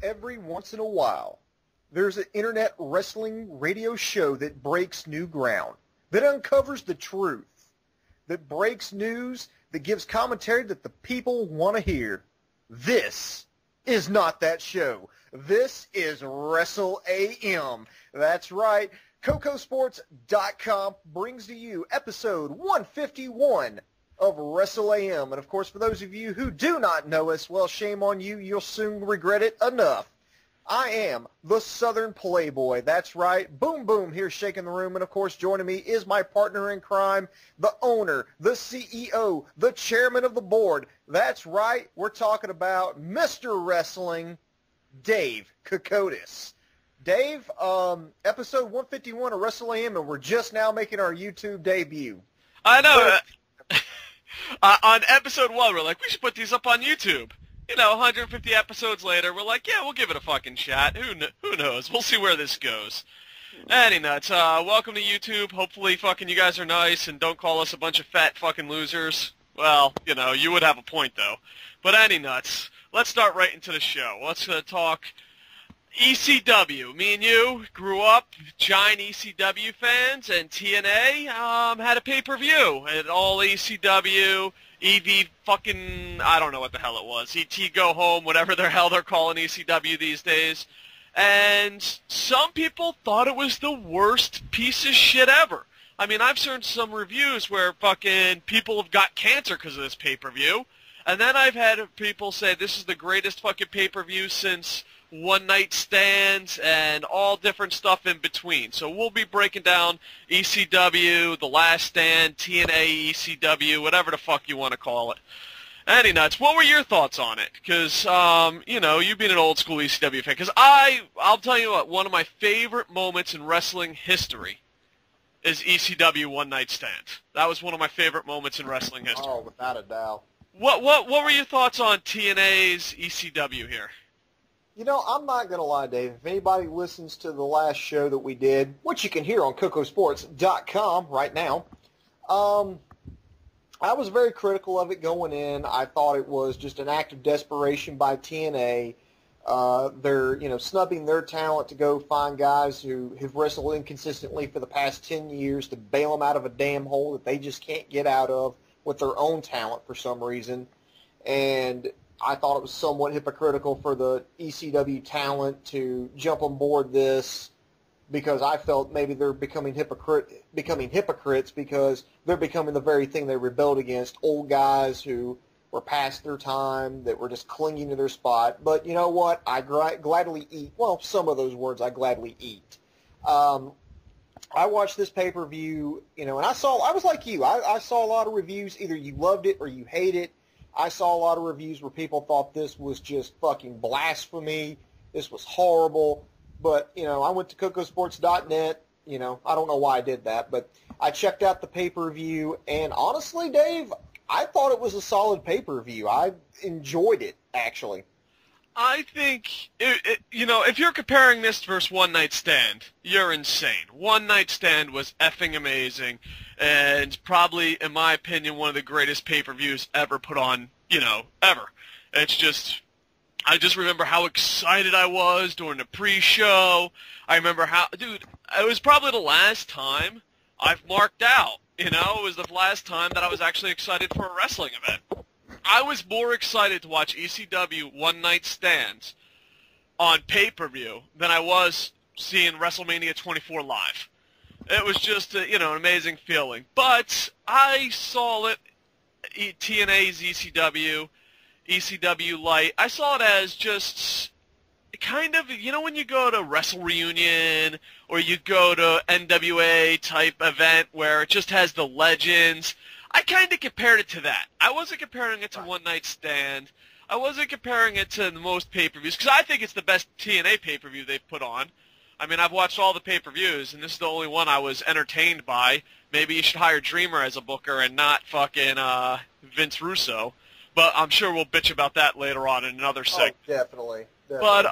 Every once in a while, there's an internet wrestling radio show that breaks new ground, that uncovers the truth, that breaks news, that gives commentary that the people want to hear. This is not that show. This is Wrestle AM. That's right. KocoSports.com brings to you episode 151 of Wrestle AM. And, of course, for those of you who do not know us, well, shame on you. You'll soon regret it enough. I am the Southern Playboy. That's right. Boom, boom, here shaking the room. And, of course, joining me is my partner in crime, the owner, the CEO, the chairman of the board. That's right. We're talking about Mr. Wrestling, Dave Kocotos. Dave, episode 151 of Wrestle AM, and we're just now making our YouTube debut. I know. On episode 1, we're like, we should put these up on YouTube. You know, 150 episodes later, we're like, yeah, we'll give it a fucking shot. Who knows? We'll see where this goes. Any nuts. Welcome to YouTube. Hopefully fucking you guys are nice and don't call us a bunch of fat fucking losers. Well, you know, you would have a point, though. But any nuts. Let's start right into the show. Let's talk ECW. Me and you grew up giant ECW fans, and TNA had a pay-per-view. And all ECW, EV fucking, I don't know what the hell it was, ET Go Home, whatever the hell they're calling ECW these days. And some people thought it was the worst piece of shit ever. I mean, I've seen some reviews where fucking people have got cancer because of this pay-per-view. And then I've had people say this is the greatest fucking pay-per-view since One Night Stands and all different stuff in between. So we'll be breaking down ECW, The Last Stand, TNA, ECW, whatever the fuck you want to call it. Any nuts, what were your thoughts on it? Because, you know, you've been an old school ECW fan. Because I'll tell you what, one of my favorite moments in wrestling history is ECW One Night Stand. That was one of my favorite moments in wrestling history. Oh, without a doubt. What were your thoughts on TNA's ECW here? You know, I'm not going to lie, Dave. If anybody listens to the last show that we did, which you can hear on KocoSports.com right now, I was very critical of it going in. I thought it was just an act of desperation by TNA. They're, you know, snubbing their talent to go find guys who have wrestled inconsistently for the past 10 years to bail them out of a damn hole that they just can't get out of with their own talent for some reason. And I thought it was somewhat hypocritical for the ECW talent to jump on board this because I felt maybe they're becoming hypocrites because they're becoming the very thing they rebelled against, old guys who were past their time, that were just clinging to their spot. But you know what? I gladly eat. Well, some of those words I gladly eat. I watched this pay-per-view, you know, and I was like you. I saw a lot of reviews. Either you loved it or you hate it. I saw a lot of reviews where people thought this was just fucking blasphemy. This was horrible. But, you know, I went to KocoSports.net. You know, I don't know why I did that, but I checked out the pay-per-view, and honestly, Dave, I thought it was a solid pay-per-view. I enjoyed it, actually. I think, you know, if you're comparing this versus One Night Stand, you're insane. One Night Stand was effing amazing, and probably, in my opinion, one of the greatest pay-per-views ever put on, you know, ever. It's just, I just remember how excited I was during the pre-show. I remember how, dude, it was probably the last time I've marked out, you know? It was the last time that I was actually excited for a wrestling event. I was more excited to watch ECW One Night Stands on pay-per-view than I was seeing WrestleMania 24 live. It was just, you know, an amazing feeling. But I saw it, TNA's ECW, ECW Light, I saw it as just kind of, you know, when you go to Wrestle Reunion or you go to NWA type event where it just has the legends, I kind of compared it to that. I wasn't comparing it to One Night Stand. I wasn't comparing it to the most pay-per-views, because I think it's the best TNA pay-per-view they've put on. I mean, I've watched all the pay-per-views, and this is the only one I was entertained by. Maybe you should hire Dreamer as a booker and not fucking Vince Russo. But I'm sure we'll bitch about that later on in another segment. Oh, definitely. But,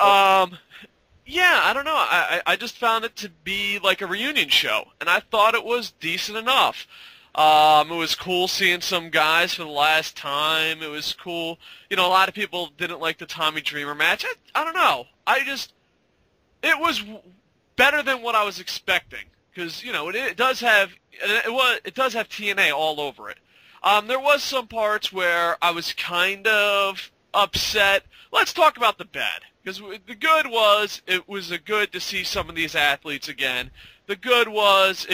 yeah, I don't know. I just found it to be like a reunion show, and I thought it was decent enough. It was cool seeing some guys for the last time. It was cool. A lot of people didn't like the Tommy Dreamer match. I don't know. It was better than what I was expecting because it does have TNA all over it. There was some parts where I was kind of upset. Let's talk about the bad because the good was it was good to see some of these athletes again. The good was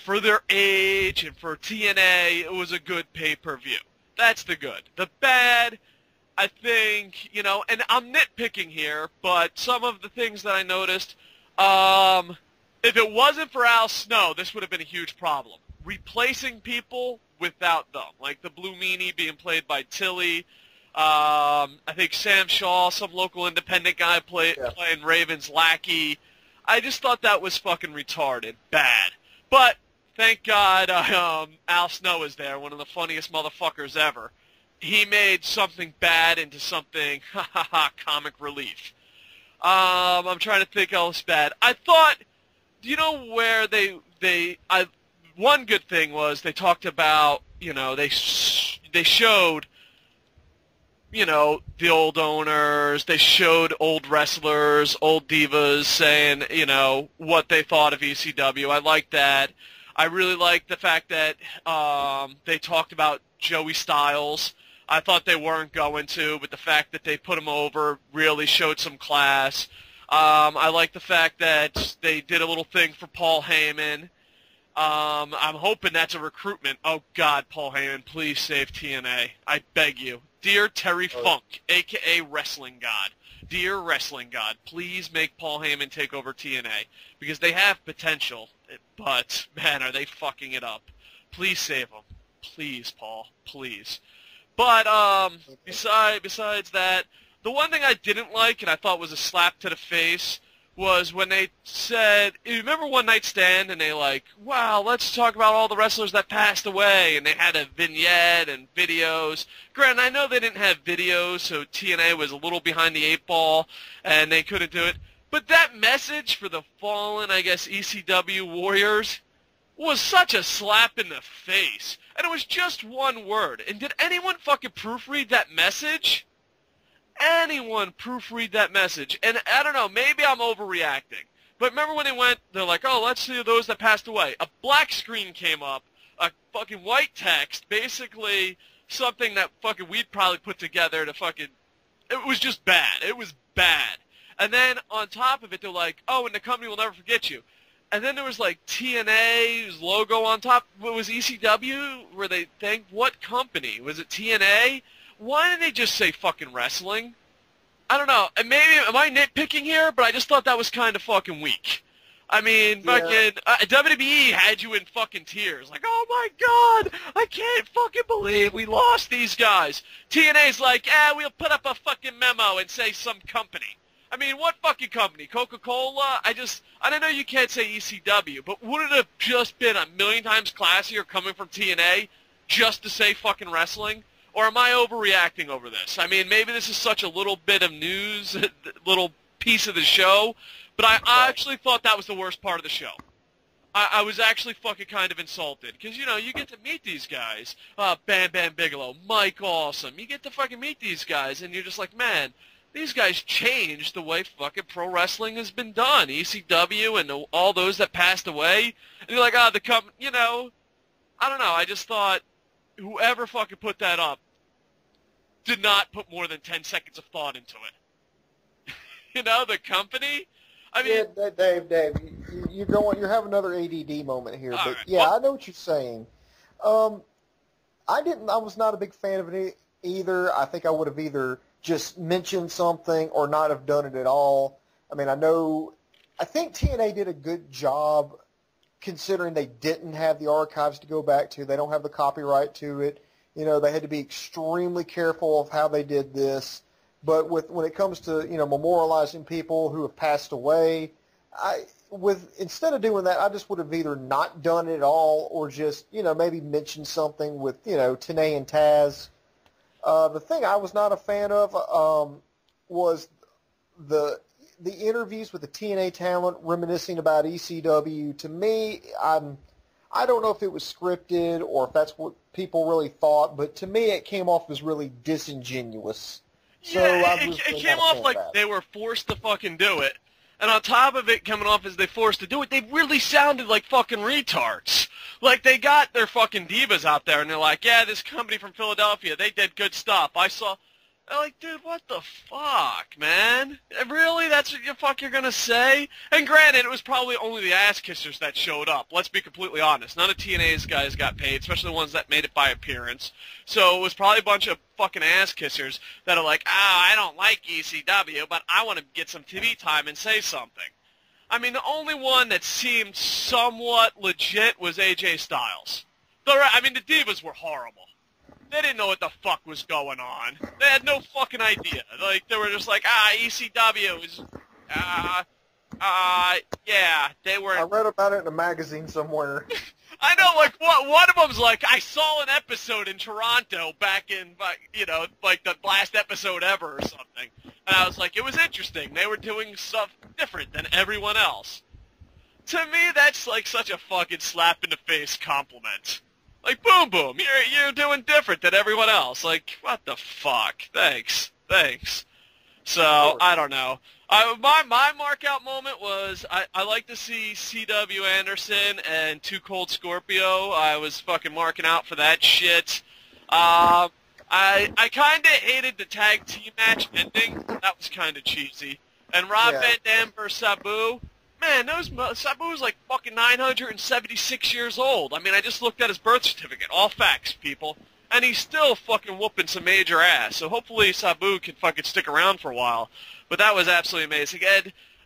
for their age and for TNA, it was a good pay-per-view. That's the good. The bad, I think, and I'm nitpicking here, but some of the things that I noticed, if it wasn't for Al Snow, this would have been a huge problem. Replacing people without them, like the Blue Meanie being played by Tilly. I think Sam Shaw, some local independent guy playing Raven's lackey. I just thought that was fucking retarded. Bad. But thank God Al Snow is there, one of the funniest motherfuckers ever. He made something bad into something comic relief. I'm trying to think else bad. I thought, where one good thing was they talked about, they showed, the old owners, they showed old wrestlers, old divas saying, what they thought of ECW. I liked that. I really liked the fact that they talked about Joey Styles. I thought they weren't going to, but the fact that they put him over really showed some class. I like the fact that they did a little thing for Paul Heyman. I'm hoping that's a recruitment. Oh, God, Paul Heyman, please save TNA. I beg you. Dear Terry Funk, a.k.a. Wrestling God. Dear Wrestling God, please make Paul Heyman take over TNA. Because they have potential, but, man, are they fucking it up. Please save them. Please, Paul. Please. But besides that, the one thing I didn't like and I thought was a slap to the face was when they said, you remember One Night Stand, and they wow, let's talk about all the wrestlers that passed away, and they had a vignette and videos. Granted, I know they didn't have videos, so TNA was a little behind the eight ball, and they couldn't do it. But that message for the fallen, I guess, ECW Warriors was such a slap in the face. And it was just one word. And did anyone fucking proofread that message? Anyone proofread that message? And I don't know, maybe I'm overreacting. But remember when they went, they're like, oh, let's see those that passed away. A black screen came up, a fucking white text, basically something that fucking we'd probably put together to fucking... It was just bad. It was bad. And then on top of it, they're like, oh, and the company will never forget you. And then there was TNA's logo on top. What was ECW? Where they thanked what company? Was it TNA? Why didn't they just say fucking wrestling? I don't know. And maybe, am I nitpicking here? But I just thought that was kind of fucking weak. I mean, fucking, WWE had you in fucking tears. Oh my God, I can't fucking believe we lost these guys. TNA's we'll put up a fucking memo and say some company. I mean, what fucking company? Coca-Cola? I don't know you can't say ECW, but wouldn't it have just been a million times classier coming from TNA just to say fucking wrestling? Or am I overreacting over this? I mean, maybe this is such a little bit of news, little piece of the show, but I actually thought that was the worst part of the show. I was actually fucking kind of insulted, because, you get to meet these guys. Bam Bam Bigelow, Mike Awesome. You get to fucking meet these guys, and you're just like, man, these guys changed the way fucking pro wrestling has been done. ECW and all those that passed away. And you're like, I don't know. I just thought whoever fucking put that up did not put more than 10 seconds of thought into it. The company. I mean, yeah, Dave, you're having another ADD moment here. But right. I know what you're saying. I was not a big fan of it either. I think I would have either just mentioned something or not have done it at all. I mean, I think TNA did a good job considering they didn't have the archives to go back to. They don't have the copyright to it. They had to be extremely careful of how they did this. But when it comes to, memorializing people who have passed away, instead of doing that, I just would have either not done it at all or just, maybe mentioned something with, Tenay and Taz. The thing I was not a fan of was the interviews with the TNA talent reminiscing about ECW. To me, I'm I don't know if it was scripted or if that's what people really thought, but to me it came off as really disingenuous. So Yeah, I was it really came not a off fan like of that. they were forced to fucking do it. And on top of it coming off as they forced to do it, they really sounded like fucking retards. Like they got their fucking divas out there and they're like, yeah, this company from Philadelphia, they did good stuff. I'm like, dude, what the fuck, man? Really? That's what you're gonna say? And granted, it was probably only the ass kissers that showed up. Let's be completely honest. None of TNA's guys got paid, especially the ones that made it by appearance. So it was probably a bunch of fucking ass kissers that are like, I don't like ECW, but I want to get some TV time and say something. I mean, the only one that seemed somewhat legit was AJ Styles. The Divas were horrible. They didn't know what the fuck was going on. They had no fucking idea. Like, they were just like, ECW is, yeah, they were... I read about it in a magazine somewhere. I know, like, one of them's like, I saw an episode in Toronto back in, like the last episode ever or something. And I was like, it was interesting. They were doing stuff different than everyone else. To me, that's like such a fucking slap in the face compliment. Like, boom, boom, you're doing different than everyone else. Like, what the fuck? Thanks. So, I don't know. My mark-out moment was, I like to see C.W. Anderson and Too Cold Scorpio. I was fucking marking out for that shit. I kind of hated the tag team match ending. That was kind of cheesy. And Rob Van Dam versus Sabu. Man, Sabu was like fucking 976 years old. I mean, I just looked at his birth certificate. All facts, people. And he's still fucking whooping some major ass. So hopefully Sabu can fucking stick around for a while. But that was absolutely amazing.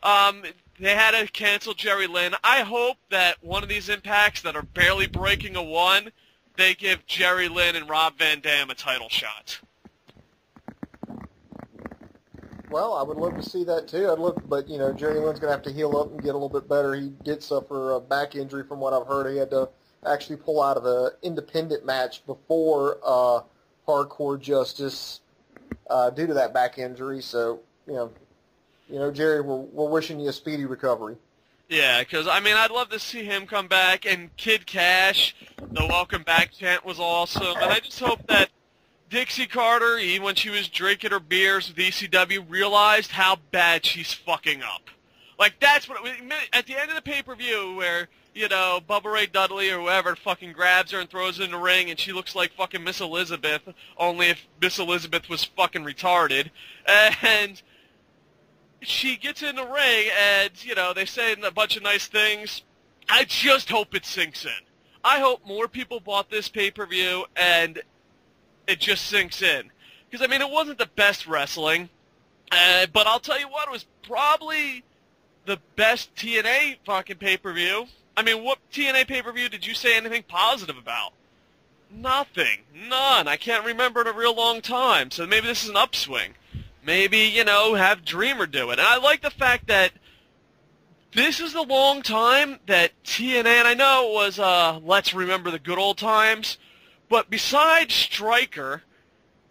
And they had to cancel Jerry Lynn. I hope that one of these Impacts that are barely breaking a 1, they give Jerry Lynn and Rob Van Dam a title shot. Well, I would love to see that too. But Jerry Lynn's gonna have to heal up and get a little bit better. He did suffer a back injury, from what I've heard. He had to actually pull out of an independent match before Hardcore Justice due to that back injury. So Jerry, we're wishing you a speedy recovery. Yeah, because, I mean, I'd love to see him come back. And Kid Cash, the welcome back chant was awesome. And I just hope that Dixie Carter, even when she was drinking her beers with ECW, realized how bad she's fucking up. Like, that's what it was. At the end of the pay-per-view where, Bubba Ray Dudley or whoever fucking grabs her and throws her in the ring and she looks like fucking Miss Elizabeth, only if Miss Elizabeth was fucking retarded. And she gets in the ring and, they say a bunch of nice things. I just hope it sinks in. I hope more people bought this pay-per-view and it just sinks in. Because, I mean, it wasn't the best wrestling, but I'll tell you what, it was probably the best TNA fucking pay-per-view. I mean, what TNA pay-per-view did you say anything positive about? Nothing. None. I can't remember in a real long time, so maybe this is an upswing. Maybe, have Dreamer do it. And I like the fact that this is the long time that TNA, and I know it was Let's Remember the Good Old Times, but besides Stryker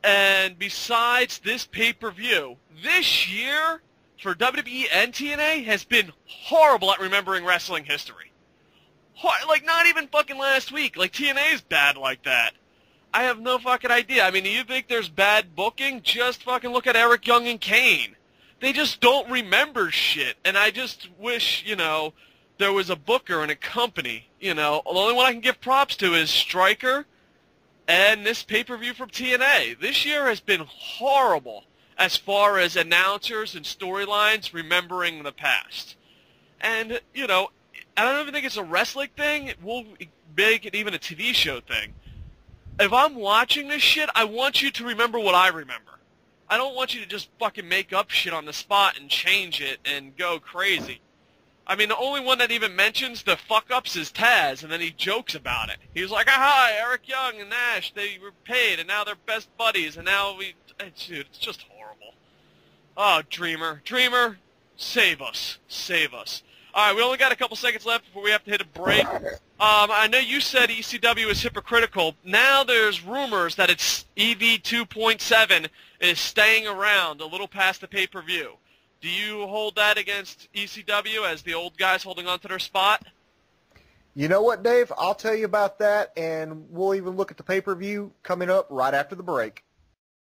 and besides this pay-per-view, this year for WWE and TNA has been horrible at remembering wrestling history. Like, not even fucking last week. Like, TNA's bad like that. I have no fucking idea. I mean, do you think there's bad booking? Just fucking look at Eric Young and Kane. They just don't remember shit. And I just wish, there was a booker and a company, The only one I can give props to is Stryker and this pay-per-view from TNA. This year has been horrible as far as announcers and storylines remembering the past. And, I don't even think it's a wrestling thing. We'll make it even a TV show thing. If I'm watching this shit, I want you to remember what I remember. I don't want you to just fucking make up shit on the spot and change it and go crazy. I mean, the only one that even mentions the fuck-ups is Taz, and then he jokes about it. He was like, hi, Eric Young and Nash, they were paid, and now they're best buddies, and now dude, it's just horrible. Oh, Dreamer. Dreamer, save us. Save us. All right, we only got a couple seconds left before we have to hit a break. I know you said ECW is hypocritical. Now there's rumors that it's EV 2.7 is staying around a little past the pay-per-view. Do you hold that against ECW as the old guys holding on to their spot? You know what, Dave? I'll tell you about that, and we'll even look at the pay-per-view coming up right after the break.